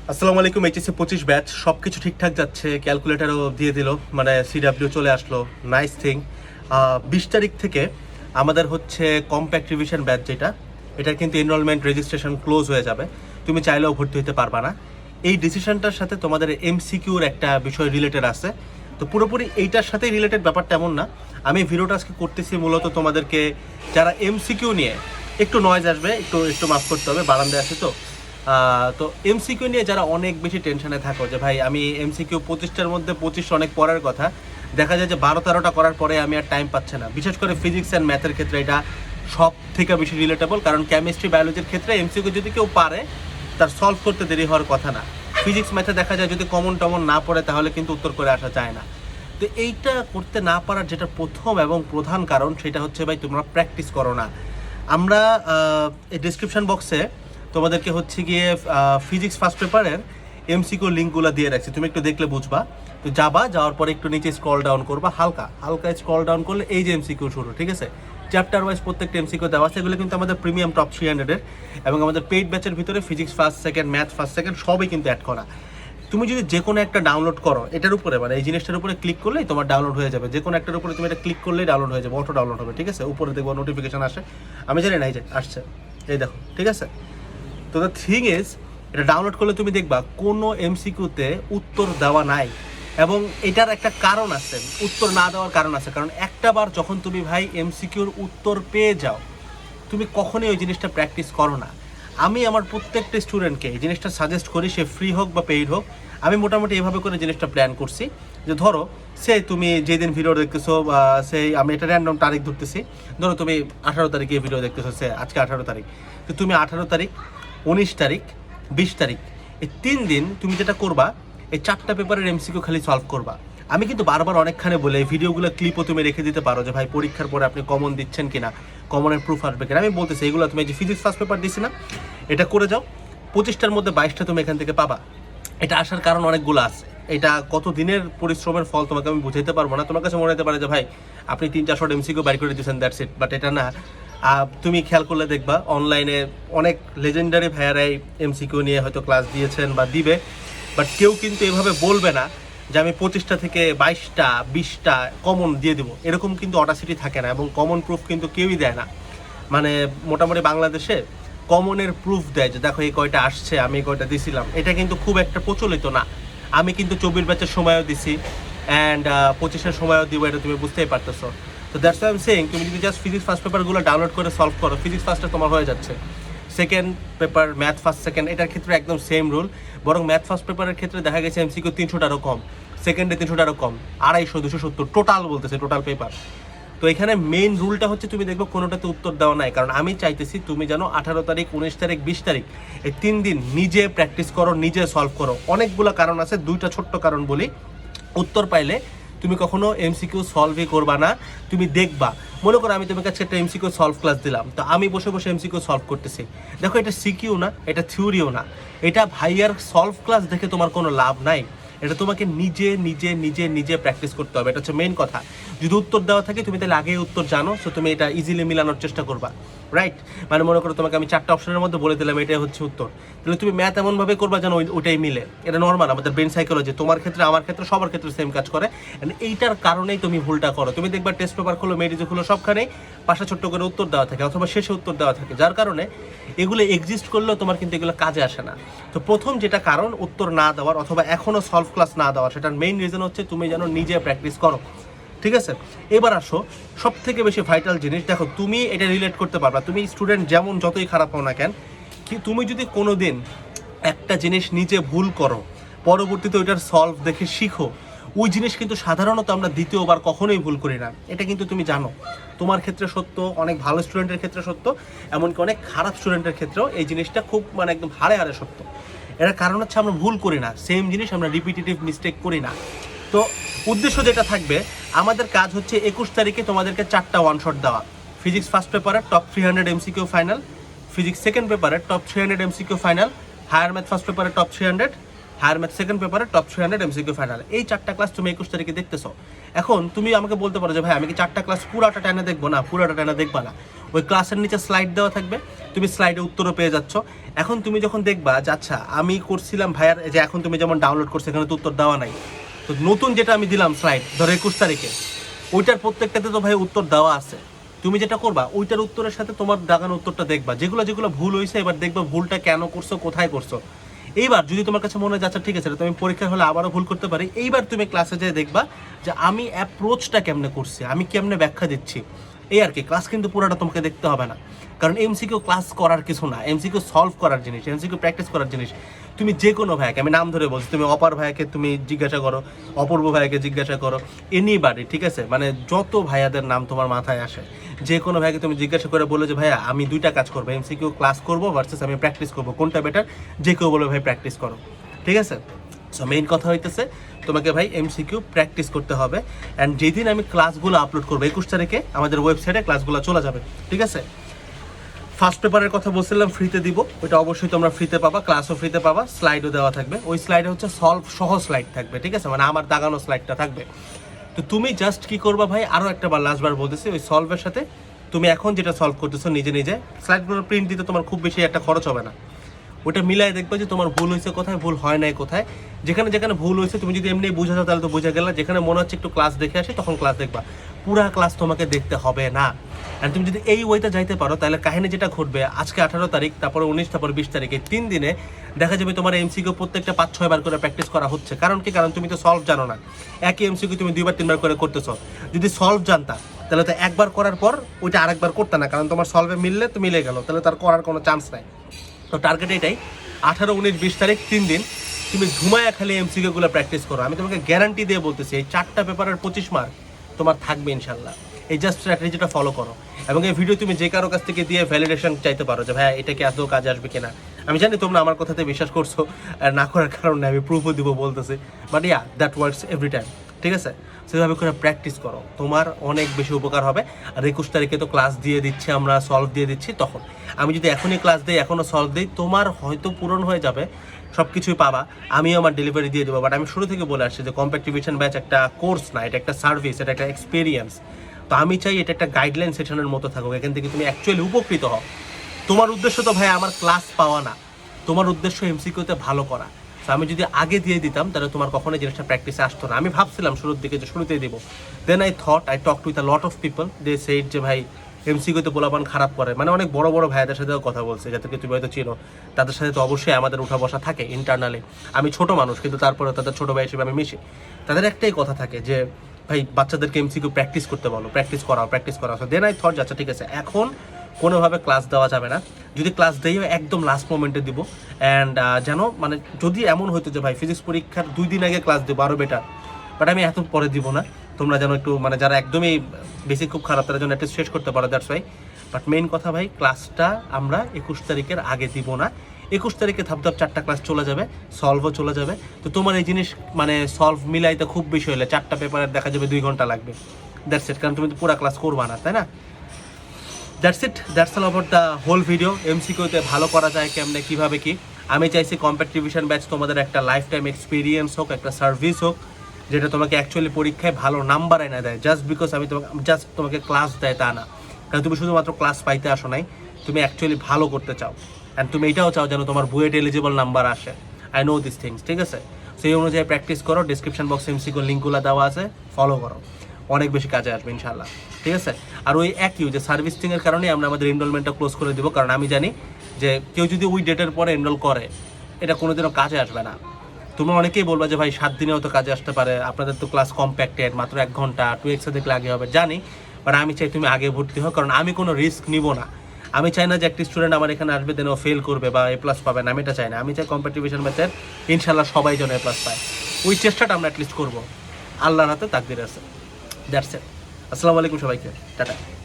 আসসালামু আলাইকুম। HSC 25 batch সব কিছু ঠিকঠাক যাচ্ছে, ক্যালকুলেটারও দিয়ে দিল, মানে সিডাব্লিউ চলে আসলো, নাইস থিং। 20 তারিখ থেকে আমাদের হচ্ছে কম্প্যাক্ট রিভিশন ব্যাচ, যেটা এটার কিন্তু এনরোলমেন্ট রেজিস্ট্রেশন ক্লোজ হয়ে যাবে, তুমি চাইলেও ভর্তি হতে পারবা না। এই ডিসিশনটার সাথে তোমাদের এমসিকিউর একটা বিষয় রিলেটেড আছে, তো পুরোপুরি এইটার সাথে রিলেটেড ব্যাপারটা এমন না। আমি ভিডিওটা আজকে করতেছি মূলত তোমাদেরকে, যারা এমসিকিউ নিয়ে একটু নয়েজ আসবে, একটু একটু মাফ করতে হবে, বারান্দায় আছে তো এমসিকিউ নিয়ে যারা অনেক বেশি টেনশনে থাকো যে ভাই আমি এমসিকিউ 25টার মধ্যে 25 অনেক পড়ার কথা, দেখা যায় যে 12-13টা করার পরে আমি আর টাইম পাচ্ছি না। বিশেষ করে ফিজিক্স অ্যান্ড ম্যাথের ক্ষেত্রে এটা সব থেকে বেশি রিলেটেবল, কারণ কেমিস্ট্রি বায়োলজির ক্ষেত্রে এমসিকিউ যদি কেউ পারে তার সলভ করতে দেরি হওয়ার কথা না। ফিজিক্স ম্যাথে দেখা যায় যদি কমন টমন না পড়ে তাহলে কিন্তু উত্তর করে আসা যায় না। তো এইটা করতে না পারার যেটা প্রথম এবং প্রধান কারণ সেটা হচ্ছে ভাই তোমরা প্র্যাকটিস করো না। আমরা এই ডিসক্রিপশন বক্সে তোমাদেরকে হচ্ছে গিয়ে ফিজিক্স ফার্স্ট পেপারের এমসিকিউ লিঙ্কগুলো দিয়ে রাখছি, তুমি একটু দেখলে বুঝবা। তো যাওয়ার পরে একটু নিচে স্ক্রল ডাউন করবা, হালকা হালকা স্ক্রল ডাউন করলে এই যে এমসিকিউ শুরু, ঠিক আছে? চ্যাপ্টার ওয়াইজ প্রত্যেকটা এমসিকিউ দেওয়া আছে, এগুলো কিন্তু আমাদের প্রিমিয়াম টপ 300-এর এবং আমাদের পেইড ব্যাচের ভিতরে physics first second, math first second সবই কিন্তু অ্যাড করা। তুমি যদি যে কোনো একটা ডাউনলোড করো এটার উপরে, মানে এই জিনিসটার উপরে ক্লিক করলেই তোমার ডাউনলোড হয়ে যাবে, যে কোনো একটার উপরে তুমি এটা ক্লিক করলেই ডাউনলোড হয়ে যাবে, অটো ডাউনলোড হবে, ঠিক আছে? উপরে দেখবো নোটিফিকেশন আসে, আমি জানি না এই যে আসছে, এই দেখো, ঠিক আছে? তো দ্য থিং ইজ, এটা ডাউনলোড করলে তুমি দেখবা কোনো এমসিকিউতে উত্তর দেওয়া নাই, এবং এটার একটা কারণ আছে, উত্তর না দেওয়ার কারণ আছে। কারণ একটা বার যখন তুমি ভাই এমসিকিউর উত্তর পেয়ে যাও, তুমি কখনোই ওই জিনিসটা প্র্যাকটিস করো না। আমি আমার প্রত্যেকটা স্টুডেন্টকে এই জিনিসটা সাজেস্ট করি, সে ফ্রি হোক বা পেইড হোক। আমি মোটামুটি এভাবে করে জিনিসটা প্ল্যান করছি যে ধরো সে তুমি যেদিন ভিডিও দেখতেছো, সেই আমি এটা র্যান্ডম তারিখ ধরতেছি, ধরো তুমি 18 তারিখে ভিডিও দেখতেছো, সে আজকে 18 তারিখ, তো তুমি 18 তারিখ, 19 তারিখ, 20 তারিখ, এই 3 দিন তুমি যেটা করবা, এই 4টা পেপারের এমসিকিউ খালি সলভ করবা। আমি কিন্তু বারবার অনেকখানে বলে এই ভিডিওগুলো ক্লিপও তুমি রেখে দিতে পারো যে ভাই পরীক্ষার পরে আপনি কমন দিচ্ছেন কিনা, কমনের প্রুফ আসবে কিনা। আমি বলতেছি এগুলো তুমি যে ফিজিক্স ফার্স্ট পেপার দিছি না, এটা করে যাও, 25টার মধ্যে 22টা তুমি এখান থেকে পাবা। এটা আসার কারণ অনেকগুলো আছে, এটা কত দিনের পরিশ্রমের ফল তোমাকে আমি বুঝাইতে পারবো না। তোমার কাছে মনে হতে পারে যে ভাই আপনি 3-4 এমসিকিউ বাইর করে দিয়েছেন, দ্যাটস ইট, বাট এটা না। তুমি খেয়াল করলে দেখবা অনলাইনে অনেক লেজেন্ডারি ভাইয়ারাই এমসিকিউ নিয়ে হয়তো ক্লাস দিয়েছেন বা দিবে, বাট কেউ কিন্তু এভাবে বলবে না যে আমি 25টা থেকে 22টা 20টা কমন দিয়ে দিব, এরকম কিন্তু অটাসিটি থাকে না, এবং কমন প্রুফ কিন্তু কেউই দেয় না। মানে মোটামুটি বাংলাদেশে কমনের প্রুফ দেয় যে দেখো এই কয়টা আসছে, আমি এই কয়টা দিছিলাম, এটা কিন্তু খুব একটা প্রচলিত না। আমি কিন্তু 24 ব্যাচের সময়ও দিছি, অ্যান্ড 25-এর সময়ও দিব, এটা তুমি বুঝতেই পারতেছো। তো that's why I am saying, তুমি যদি জাস্ট ফিজিক্স ফার্স্ট পেপারগুলো ডাউনলোড করে সলভ করো, ফিজিক্স ফার্স্টে তোমার হয়ে যাচ্ছে। Second paper math first second, এটার ক্ষেত্রে একদম সেম রুল, বরং ম্যাথ ফার্স্ট পেপারের ক্ষেত্রে দেখা গেছে এমসিকিউ 300টারও কম, সেকেন্ডে 300টারও কম, 250-270 টোটাল বলতেছে, টোটাল পেপার। তো এখানে মেইন রুলটা হচ্ছে তুমি দেখবে কোনোটাতে উত্তর দেওয়া নাই, কারণ আমি চাইতেছি তুমি যেন 18 তারিখ, 19 তারিখ, 20 তারিখ এই 3 দিন নিজে প্র্যাকটিস করো, নিজে সলভ করো। অনেকগুলো কারণ আছে, 2টা ছোট্ট কারণ বলি। উত্তর পাইলে তুমি কখনো এমসিকিউ সলভই করবা না, তুমি দেখবা, মনে করো আমি তোমার কাছে একটা এমসিকিউ সলভ ক্লাস দিলাম, তো আমি বসে বসে এমসিকিউ সলভ করতেছি, দেখো এটা সিকিউ না, এটা থিওরিও না, এটা ভাইয়ার সলভ ক্লাস দেখে তোমার কোনো লাভ নাই। এটা তোমাকে নিজে নিজে নিজে নিজে প্র্যাকটিস করতে হবে, এটা হচ্ছে মেইন কথা। যদি উত্তর দেওয়া থাকে তুমি তাহলে আগেই উত্তর জানো, সো তুমি এটা ইজিলি মিলানোর চেষ্টা করবা, রাইট? মানে মনে করো তোমাকে আমি 4টা অপশনের মধ্যে বলে দিলাম এটাই হচ্ছে উত্তর, তাহলে তুমি ম্যাথ এমনভাবে করবা যেন ওইটাই মিলে। এটা নর্মাল, আমাদের ব্রেন সাইকোলজি, তোমার ক্ষেত্রে আমার ক্ষেত্রে সবার ক্ষেত্রে সেম কাজ করে, এইটার কারণেই তুমি ভুলটা করো। তুমি দেখবা টেস্ট পেপার খুলো, মেডিজে খুলো, সবখানেই পাশে ছোট্ট করে উত্তর দেওয়া থাকে, অথবা শেষে উত্তর দেওয়া থাকে, যার কারণে এগুলো এক্সিস্ট করলেও তোমার কিন্তু এগুলো কাজে আসে না। তো প্রথম যেটা কারণ উত্তর না দেওয়ার অথবা এখনো সলভ ক্লাস না দেওয়ার, সেটার মেইন রিজন হচ্ছে তুমি যেন নিজে প্র্যাকটিস করো, ঠিক আছে? এবার আসো সব থেকে বেশি ভাইটাল জিনিস, দেখো তুমি এটা রিলেট করতে পারবা, তুমি স্টুডেন্ট যেমন যতই খারাপ হও না কেন, কি তুমি যদি কোনো দিন একটা জিনিস নিজে ভুল করো, পরবর্তীতে ওইটার সলভ দেখে শিখো, ওই জিনিস কিন্তু সাধারণত আমরা দ্বিতীয়বার কখনোই ভুল করি না। এটা কিন্তু তুমি জানো, তোমার ক্ষেত্রে সত্য, অনেক ভালো স্টুডেন্টের ক্ষেত্রে সত্য, এমনকি অনেক খারাপ স্টুডেন্টের ক্ষেত্রেও এই জিনিসটা খুব মানে একদম হাড়ে হাড়ে সত্য। এটার কারণ হচ্ছে আমরা ভুল করি না, সেম জিনিস আমরা রিপিটেটিভ মিস্টেক করি না। তো উদ্দেশ্য যেটা থাকবে, আমাদের কাজ হচ্ছে 21 তারিখে তোমাদেরকে 4টা ওয়ান শট দেওয়া। ফিজিক্স ফার্স্ট পেপারের top 300 MCQ final, physics second পেপারের top 300 MCQ final, higher math first পেপারের টপ 300, হায়ার ম্যাথ সেকেন্ড পেপারে টপ 300 এমসিকিউ ফাইনাল, এই 4টা ক্লাস তুমি 21 তারিখে দেখতেছো। এখন তুমি আমাকে বলতে পারো যে ভাই আমি কি 4টা ক্লাস পুরাটা টানা দেখবো? না, পুরাটা টানা দেখবা না। ওই ক্লাসের নিচে স্লাইড দেওয়া থাকবে, তুমি স্লাইডে উত্তরও পেয়ে যাচ্ছ। এখন তুমি যখন দেখবা যে আচ্ছা আমি করছিলাম ভাইয়ার, যে এখন তুমি যেমন ডাউনলোড করছো এখানে তো উত্তর দেওয়া নাই, তো নতুন যেটা আমি দিলাম স্লাইড ধরো 21 তারিখে, ওইটার প্রত্যেকটাতে তো ভাই উত্তর দেওয়া আছে। তুমি যেটা করবা ওইটার উত্তরের সাথে তোমার দাগানো উত্তরটা দেখবা, যেগুলো যেগুলো ভুল হয়েছে এবার দেখবা ভুলটা কেন করছো, কোথায় করছো। এইবার যদি তোমার কাছে মনে হয় আচ্ছা ঠিক আছে তুমি পরীক্ষার হলে আবারও ভুল করতে পারি, এইবার তুমি ক্লাসে যেয়ে দেখবা যে আমি অ্যাপ্রোচটা কেমনে করছি, আমি কেমনে ব্যাখ্যা দিচ্ছি, এই আর কি। ক্লাস কিন্তু পুরোটা তোমাকে দেখতে হবে না, কারণ এমসিকিউ ক্লাস করার কিছু না, এমসিকিউ সলভ করার জিনিস, এমসিকিউ প্র্যাকটিস করার জিনিস। তুমি যে কোনো ভাইকে, আমি নাম ধরে বলছি, তুমি অপার ভাইকে তুমি জিজ্ঞাসা করো, অপূর্ব ভাইকে জিজ্ঞাসা করো, এনিবাডি, ঠিক আছে, মানে যত ভাইয়াদের নাম তোমার মাথায় আসে যে কোনো ভাইকে তুমি জিজ্ঞাসা করে বলো যে ভাইয়া আমি 2টা কাজ করবো, এমসিকিউ ক্লাস করবো ভার্সেস আমি প্র্যাকটিস করবো, কোনটা বেটার? যে কেউ বলবে ভাই প্র্যাকটিস করো, ঠিক আছে। সো মেইন কথা হইতেছে তোমাকে ভাই এমসিকিউ প্র্যাকটিস করতে হবে। অ্যান্ড যেদিন আমি ক্লাসগুলো আপলোড করবো 21 তারিখে আমাদের ওয়েবসাইটে ক্লাসগুলো চলে যাবে, ঠিক আছে। ফার্স্ট পেপারের কথা বলছিলাম ফ্রিতে দিব, ওইটা অবশ্যই তোমরা ফ্রিতে পাবা, ক্লাসও ফ্রিতে পাবা, স্লাইডও দেওয়া থাকবে। ওই স্লাইডে হচ্ছে সলভ সহ স্লাইড থাকবে, ঠিক আছে, মানে আমার দাগানো স্লাইডটা থাকবে। তো তুমি জাস্ট কি করবা ভাই, আরও একটা বার লাস্টবার বলতেছি, ওই সলভের সাথে তুমি এখন যেটা সলভ করতেছো নিজে নিজে, স্লাইডগুলো প্রিন্ট দিতে তোমার খুব বেশি একটা খরচ হবে না। ওটা মিলাই দেখবে যে তোমার ভুল হয়েছে কোথায়, ভুল হয় নাই কোথায়। যেখানে যেখানে ভুল হয়েছে তুমি যদি এমনি বুঝে যাও তাহলে তো বুঝে গেলে, যেখানে মনে হচ্ছে একটু ক্লাস দেখে আসি তখন ক্লাস দেখবা, পুরা ক্লাস তোমাকে দেখতে হবে না। আর তুমি যদি এই ওয়েতে যাইতে পারো তাহলে কাহিনী যেটা ঘটবে, আজকে 18 তারিখ, তারপরে 19, তারপর 20 তারিখ, এই 3 দিনে দেখা যাবে তোমার এমসিকিউ প্রত্যেকটা 5-6 বার করে প্র্যাকটিস করা হচ্ছে। কারণ কি? কারণ তুমি তো সলভ জানো না, একই এমসিকিউ তুমি 2বার 3বার করে করতেছো। যদি সলভ জানতা তাহলে তো একবার করার পর ওইটা আরেকবার করতে না, কারণ তোমার সলভে মিললে তো মিলে গেল, তাহলে তার করার কোনো চান্স নাই। তো টার্গেট এটাই, 18, 19, 20 তারিখ 3 দিন তুমি ঘুমায়া খালি এমসিকিউগুলো প্র্যাকটিস করো। আমি তোমাকে গ্যারান্টি দিয়ে বলতেছি এই 4টা পেপারের 25 মার্ক তোমার থাকবে ইনশাল্লাহ। এই জাস্ট স্ট্র্যাটেজিটা ফলো করো, এবং এই ভিডিও তুমি যে কারো কাছ থেকে দিয়ে ভ্যালিডেশন চাইতে পারো যে ভাই এটা কি আদৌ কাজে আসবে কিনা। আমি জানি তোমরা আমার কথাতে বিশ্বাস করছো, আর না করার কারণে আমি প্রুফও দিব বলতেছি, but yeah that works every time, ঠিক আছে। সেভাবে করে প্র্যাকটিস করো, তোমার অনেক বেশি উপকার হবে। আর 21 তারিখে তো ক্লাস দিয়ে দিচ্ছি আমরা, সলভ দিয়ে দিচ্ছি, তখন আমি যদি এখনই ক্লাস দিই, এখনও সলভ দিই, তোমার হয়তো পূরণ হয়ে যাবে, সব কিছুই পাবা, আমিও আমার ডেলিভারি দিয়ে দেবো। বাট আমি শুরু থেকে বলে আসছি যে কম্পিটিশন ব্যাচ একটা কোর্স না, এটা একটা সার্ভিস, এটা একটা এক্সপিরিয়েন্স। তো আমি চাই এটা একটা গাইডলাইন সেশনের মতো থাকুক, এখান থেকে তুমি অ্যাকচুয়ালি উপকৃত হও। তোমার উদ্দেশ্য তো ভাই আমার ক্লাস পাওয়া না, তোমার উদ্দেশ্য এমসিকিউতে ভালো করা। তো আমি যদি আগে দিয়ে দিতাম তাহলে তোমার কখনোই জিনিসটা প্র্যাকটিসে আসতো না। আমি ভাবছিলাম শুরুর দিকে যে শুরুতেই দিব, then I talk with a lot of people, they said যে ভাই এমসিকিউতে পোলাপান খারাপ করে, মানে অনেক বড় বড় ভাইয়াদের সাথেও কথা বলছে যাদেরকে তুমি হয়তো চিনো, তাদের সাথে তো অবশ্যই আমাদের উঠা বসা থাকে ইন্টারনালি। আমি ছোট মানুষ কিন্তু তারপরে তাদের ছোট ভাই হিসেবে আমি মিশি। তাদের একটাই কথা থাকে যে ভাই বাচ্চাদেরকে এমসিকিউ প্র্যাকটিস করতে বলো, প্র্যাকটিস করাও। সো দেন আই থট আচ্ছা ঠিক আছে, এখন কোনোভাবে ক্লাস দেওয়া যাবে না, যদি ক্লাস দেই একদম লাস্ট মোমেন্টে দিব। অ্যান্ড যেন মানে যদি এমন হইতো যে ভাই ফিজিক্স পরীক্ষার 2 দিন আগে ক্লাস দেবো আরও বেটার, বাট আমি এত পরে দিব না। তোমরা যেন একটু মানে যারা একদমই বেসিক খুব খারাপ তারা যেন অ্যাটলিস্ট শেষ করতে পারো, দ্যাটস ওয়াই। বাট মেইন কথা ভাই, ক্লাসটা আমরা 21 তারিখের আগে দিব না। 21 তারিখে ধাপ 4টা ক্লাস চলে যাবে, সলভও চলে যাবে। তো তোমার এই জিনিস মানে সলভ মিলাইতে খুব বেশি হলে 4টা পেপারের দেখা যাবে 2 ঘন্টা লাগবে, দ্যাটস ইট। কারণ তুমি তো পুরো ক্লাস করবা না, তাই না? That's all about the whole video. এমসিকিউতে ভালো করা যায় কেমনে, কীভাবে কি। আমি চাইছি কম্পিটিশন ব্যাচ তোমাদের একটা লাইফ টাইম এক্সপিরিয়েন্স হোক, একটা সার্ভিস হোক, যেটা তোমাকে অ্যাকচুয়ালি পরীক্ষায় ভালো নাম্বার এনে দেয়, জাস্ট বিকজ আমি তোমাকে ক্লাস দেয় তা না। কারণ তুমি শুধুমাত্র ক্লাস পাইতে আসো নাই, তুমি অ্যাকচুয়ালি ভালো করতে চাও, অ্যান্ড তুমি এটাও চাও যেন তোমার বুয়েট এলিজিবল নাম্বার আসে। আই নো দিস থিংস, ঠিক আছে। সেই অনুযায়ী প্র্যাকটিস করো, ডিসক্রিপশন বক্সে এমসিকিউ লিঙ্কগুলো দেওয়া আছে, ফলো করো, অনেক বেশি কাজে আসবে ইনশাল্লাহ, ঠিক আছে। আর ওই একই যে সার্ভিসিংয়ের কারণে আমরা আমাদের এনরোলমেন্টটা ক্লোজ করে দেবো, কারণ আমি জানি যে কেউ যদি ওই ডেটের পরে এনরোল করে এটা কোনোদিনও কাজে আসবে না। তোমরা অনেকেই বলবা যে ভাই 7 দিনেও তো কাজে আসতে পারে, আপনাদের তো ক্লাস কম্প্যাক্টেড, মাত্র 1 ঘন্টা, 2x দেখলে আগে হবে, জানি। বাট আমি চাই তুমি আগে ভর্তি হও, কারণ আমি কোনো রিস্ক নিব না। আমি চাই না যে একটি স্টুডেন্ট আমার এখানে আসবে দেন ও ফেল করবে বা A+ পাবে না, আমি এটা চাই না। আমি চাই কম্পিটিশন ব্যাচের ইনশাল্লাহ সবাই যেন A+ পায়, ওই চেষ্টাটা আমরা অ্যাটলিস্ট করবো, আল্লাহর হাতে তাকদির আছে। That's it. আসসালামু আলাইকুম সবাইকে, টাটা।